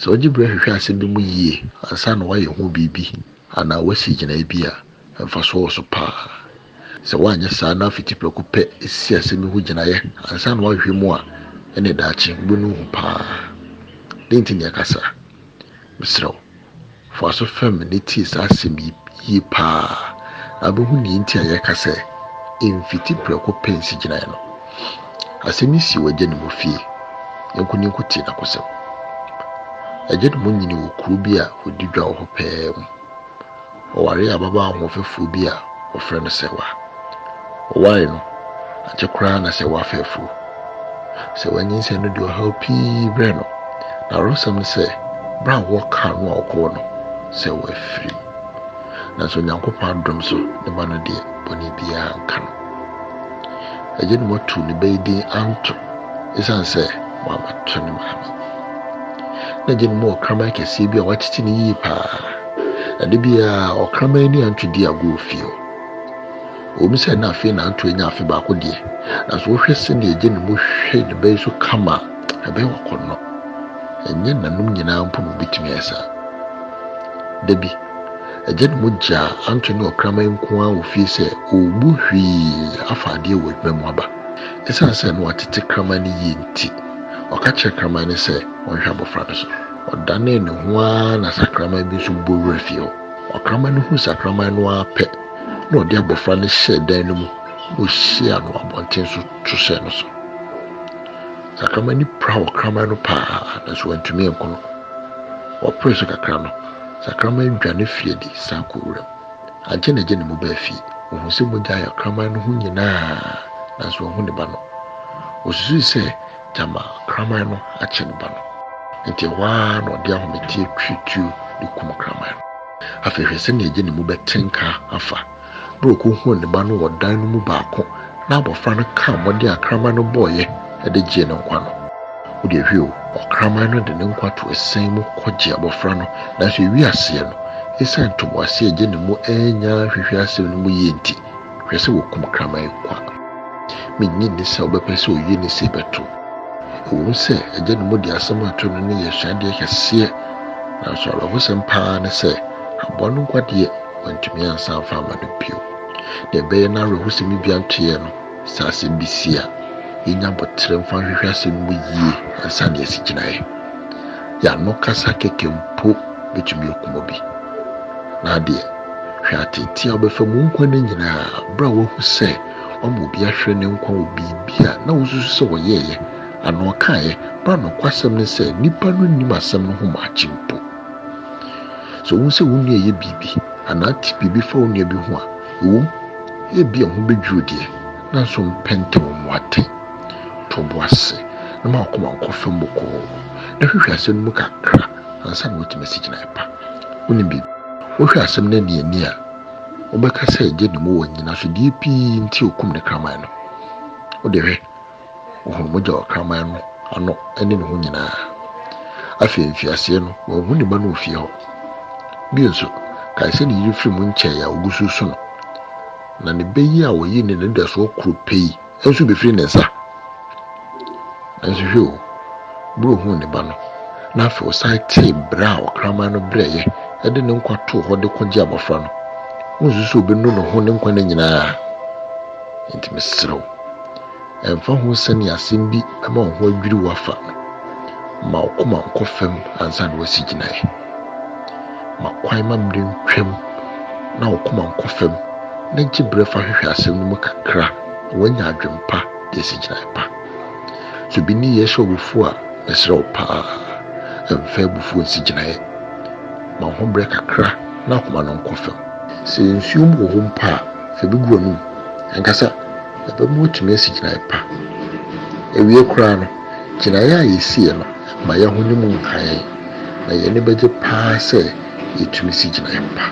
So Jibra Hashim be ye, and son why you won't be, and I was seeking a beer, and for source of power. So one yes, son of it, Procope is seeing who Janaya, and son why you more, and a dutching bunu pa. Didn't in your casa, Mr. For so feminity is asking me ye pa. Abu Nintia Yakase, in fiti Procope in Sijano. As a miss you a general fee, you couldn't put in a cosa. A gentleman you Krubia would do draw her pay. Or a baba of a phobia or friend of Sewa. Why no? At your crown as a warfare fool. So when you send to help Breno, now Rosam say, Brown walk can walk corner, say we're free. Now so Yanko Pandrum so the man of dear Bonibia and Can. A gentleman to the baby Anto is answer, Mamma Tony Mamma. Najin more cramake CB watching ye pa, and the beer or cramani and to dear go feel. Omisa na fe na anto enya afe ba ko de na so hwese na eje no hwe de be so kama ebe wakono enye nanum nyina mpo no bitimi esa debi eje no ja anto ne okrama nko a ofi se obu hwi afade we dwam aba esa se no atete krama ne yenti okache krama ne se onhwa bofra no so odane ne ho a na sakrama bi so bo refio okrama no hu sakrama no ape no dia bofra ne hye dan no mu o hye anu abonten so to hye no so sakrama ni prawo krama no pa na so antumi enkono o preso kakra no sakrama dwane fie di sakowura agye na gye ne mu ba fie o se mo ja ya krama no hu nyina na so hu ne ba no o susu se jama krama no ache ne ba no nti wa no dia ho metie twitu de kum krama no afehwe se na gye ne mu betenka afa broku hu ne ba no wodan no mu baako na abofra no ka mode akrama no boye ede gye ne nkwa no wo de hwe o krama no de ne nkwa to esen mu kogye abofra no na so wi ase no esan to wase gye ne mu enya hwehwe ase no mu yenti hwese wo kum krama kwa menyi ne se obepese oyi ne se beto wo se gye ne mu de asem ato no ne yehwade kese na so ro hosem pa ne se abonu kwade wantumi ansa fa ma no pio de be na ro hosem bia ntwe no sase bisia inya botre mfa hwehwe ase no yie ansa de asiginae ya no kasa keke mpo betumi okumobi na de hwate ti obefa mu nkwa ne nyina bra wo hu se omo bi ahwe ne nkwa obi bia na wo susu se wo yeye ano kae bra no kwasem ne se nipa no nim asem no ho ma chimpo so wo se wo nu eye bibi anati bibi fa wo nu bi ho a wo e bia ho bedwudie na so mpente wo mwate to boase na ma akoma nkofem boko na hwehwe asem mu kakra ansa na wotime sigina epa woni bi wo hwe asem na ne ani a obeka se je ne mo wanyina so die pi nti okum ne kraman no wo de hwe wo mo ja kraman no ano ene ne ho nyina afi mfiase no wo hu ne ba no ofie ho bi nso kai se ne yiri firi mu nche ya ogususu no na ne beyi a wo yi ne da so kro pei enso be firi ne nsa enso hwe o bro hu ne ba no na afi o site bra o kraman no breye ede ne nkwa to ho de kogye abofra no ozuzu obi no no ho ne nkwa na nyina enti mesrew emfa ho sani asem bi ama ho adwiri wafa ma okoma nkofem ansa na wasiginae ma kwai mamde ntwem na okoma nkofem na gibrefa hwehwe asem no mu kakra wanya adwempa de siginae pa so bi ni ye sho bufu a mesrew pa emfa bufu siginae ma ho bre kakra na okoma no nkofem se nsuom wo mpa fe biguo no enkasa ebe mo tumi siginae pa ewie kura no ginae a yesie no ma ya ho ne mu nkae na ye ne beje pa se yetumi siginae pa